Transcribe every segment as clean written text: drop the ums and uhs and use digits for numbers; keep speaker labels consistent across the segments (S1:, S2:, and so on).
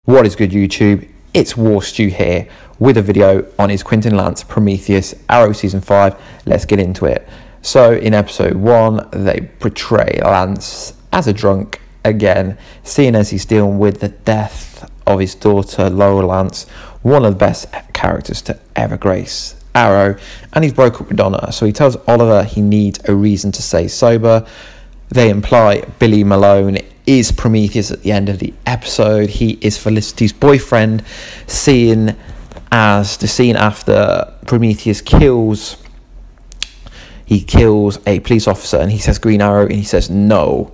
S1: What is good, YouTube? It's Warstu here with a video on his Quentin Lance Prometheus Arrow Season 5. Let's get into it. So in episode 1, they portray Lance as a drunk again, seeing as he's dealing with the death of his daughter, Laura Lance, one of the best characters to ever grace Arrow, and he's broke up with Donna. So he tells Oliver he needs a reason to stay sober. They imply Billy Malone is Prometheus at the end of the episode. He is Felicity's boyfriend, seen as the scene after Prometheus kills a police officer, and he says Green Arrow, and he says no.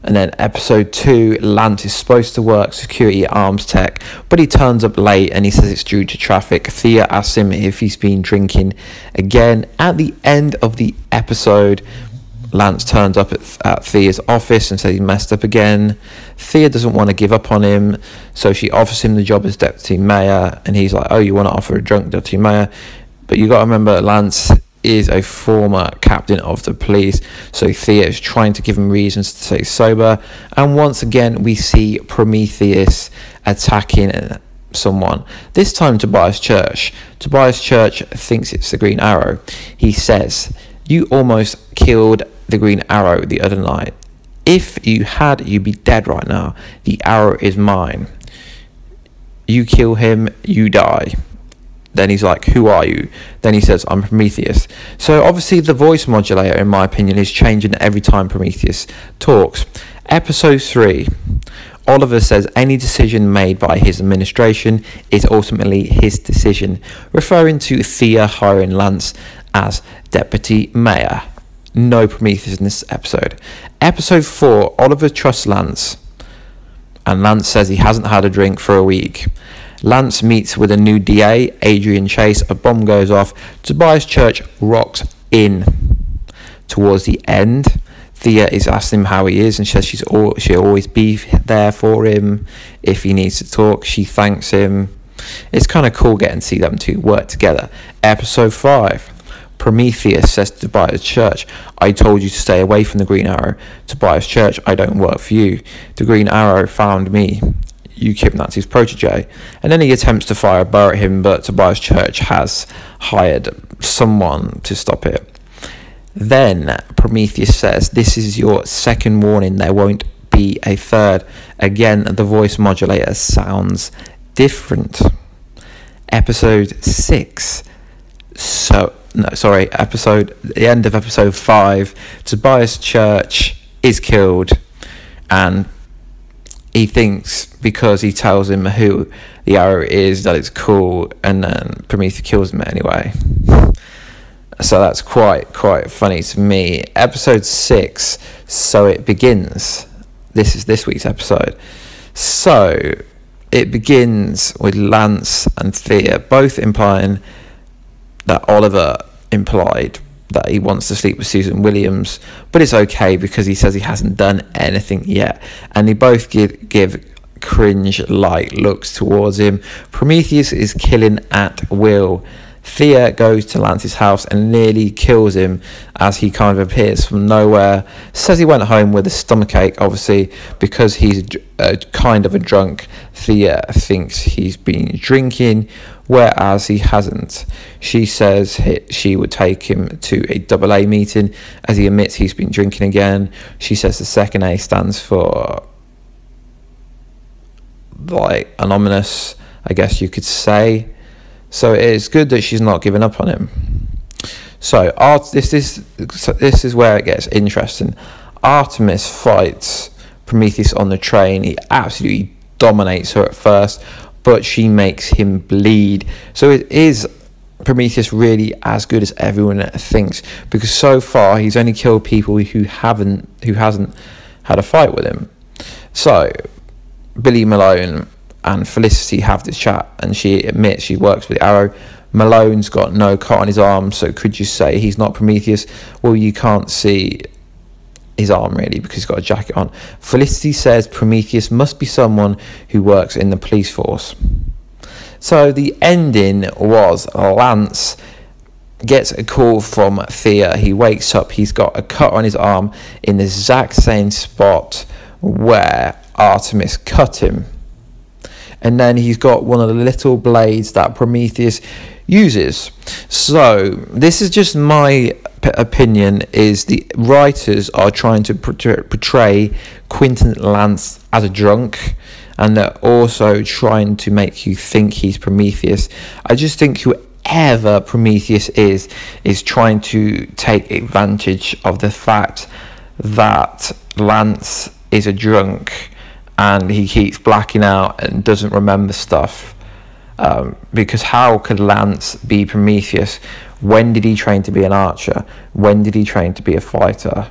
S1: And then episode 2, Lance is supposed to work security arms tech, but he turns up late and he says it's due to traffic. Thea asks him if he's been drinking again. At the end of the episode, Lance turns up at Thea's office and says he messed up again. Thea doesn't want to give up on him, so she offers him the job as deputy mayor, and he's like, oh, you want to offer a drunk deputy mayor? But you got to remember, Lance is a former captain of the police, so Thea is trying to give him reasons to stay sober. And once again, we see Prometheus attacking someone, this time Tobias Church. Tobias Church thinks it's the Green Arrow. He says, you almost killed the Green Arrow the other night. If you had, you'd be dead right now. The arrow is mine. You kill him, you die. Then he's like, who are you? Then he says, I'm Prometheus. So obviously the voice modulator, in my opinion, is changing every time Prometheus talks. Episode 3, Oliver says any decision made by his administration is ultimately his decision, referring to Thea hiring Lance as deputy mayor. No Prometheus in this episode. Episode 4, Oliver trusts Lance, and Lance says he hasn't had a drink for a week. Lance meets with a new DA, Adrian Chase. A bomb goes off. Tobias Church rocks in. Towards the end, Thea is asking him how he is, and she says she'll always be there for him if he needs to talk. She thanks him. It's kind of cool getting to see them two work together. Episode 5, Prometheus says to Tobias Church, I told you to stay away from the Green Arrow. Tobias Church, I don't work for you. The Green Arrow found me. You kidnapped his protege. And then he attempts to fire a bow at him, but Tobias Church has hired someone to stop it. Then Prometheus says, this is your second warning, there won't be a third. Again, the voice modulator sounds different. Episode 6. The end of episode 5, Tobias Church is killed, and he thinks because he tells him who the arrow is that it's cool, and then Prometheus kills him anyway. So that's quite funny to me. Episode 6, so it begins. This is this week's episode. So it begins with Lance and Thea both implying that Oliver implied that he wants to sleep with Susan Williams, but it's okay because he says he hasn't done anything yet, and they both give cringe-like looks towards him. Prometheus is killing at will. Thea goes to Lance's house and nearly kills him as he kind of appears from nowhere. Says he went home with a stomachache, obviously because he's kind of a drunk. Thea thinks he's been drinking, whereas he hasn't. She says she would take him to a AA meeting as he admits he's been drinking again. She says the second A stands for, like, anonymous, I guess you could say. So it's good that she's not giving up on him. So this is where it gets interesting. Artemis fights Prometheus on the train. He absolutely dominates her at first, but she makes him bleed. So is Prometheus really as good as everyone thinks? Because so far he's only killed people who hasn't had a fight with him. So Billy Malone and Felicity have this chat, and she admits she works with the Arrow. Malone's got no cut on his arm, so could you say he's not Prometheus? Well, you can't see his arm really because he's got a jacket on. Felicity says Prometheus must be someone who works in the police force. So the ending was Lance gets a call from Thea. He wakes up, he's got a cut on his arm in the exact same spot where Artemis cut him. and then he's got one of the little blades that Prometheus uses. So this is just my opinion, is the writers are trying to portray Quentin Lance as a drunk, and they're also trying to make you think he's Prometheus. I just think whoever Prometheus is trying to take advantage of the fact that Lance is a drunk and he keeps blacking out and doesn't remember stuff. Because how could Lance be Prometheus? When did he train to be an archer? When did he train to be a fighter?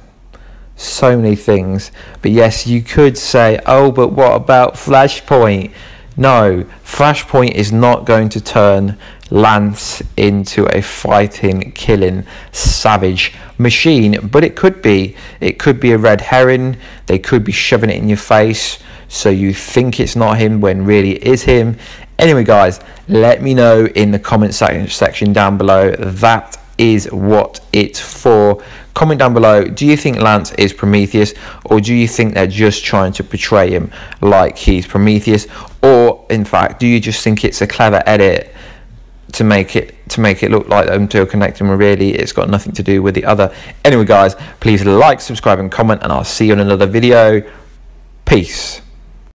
S1: So many things. But yes, you could say, oh, but what about Flashpoint? No, Flashpoint is not going to turn Lance into a fighting, killing, savage machine. But it could be. It could be a red herring. They could be shoving it in your face so you think it's not him when really it is him. Anyway, guys, let me know in the comment section down below. That is what it's for. Comment down below, do you think Lance is Prometheus, or do you think they're just trying to portray him like he's Prometheus? Or in fact, do you just think it's a clever edit to make it look like them two are connected when really it's got nothing to do with the other? Anyway, guys, please like, subscribe and comment, and I'll see you in another video. Peace.